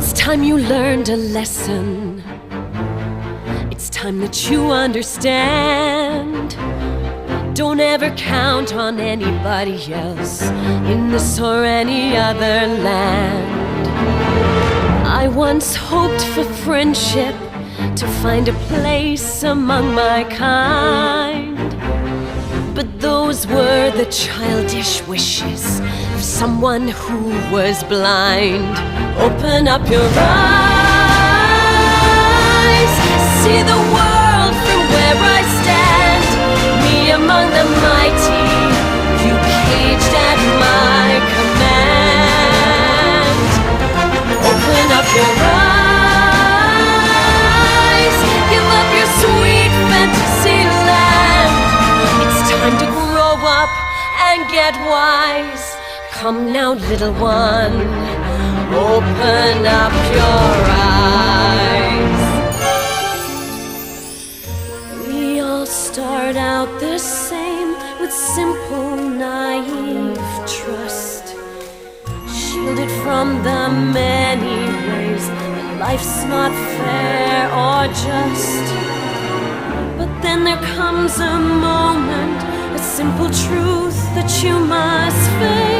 It's time you learned a lesson. It's time that you understand. Don't ever count on anybody else in this or any other land. I once hoped for friendship, to find a place among my kind, but those were the childish wishes of someone who was blind. Open up your eyes, see the world from where I stand. Me among the mighty, you caged at my command. Open up your eyes, give up your sweet fantasy land. It's time to grow up and get wise. Come now, little one, open up your eyes. We all start out the same, with simple, naive trust, shielded from the many ways that life's not fair or just. But then there comes a moment, a simple truth that you must face.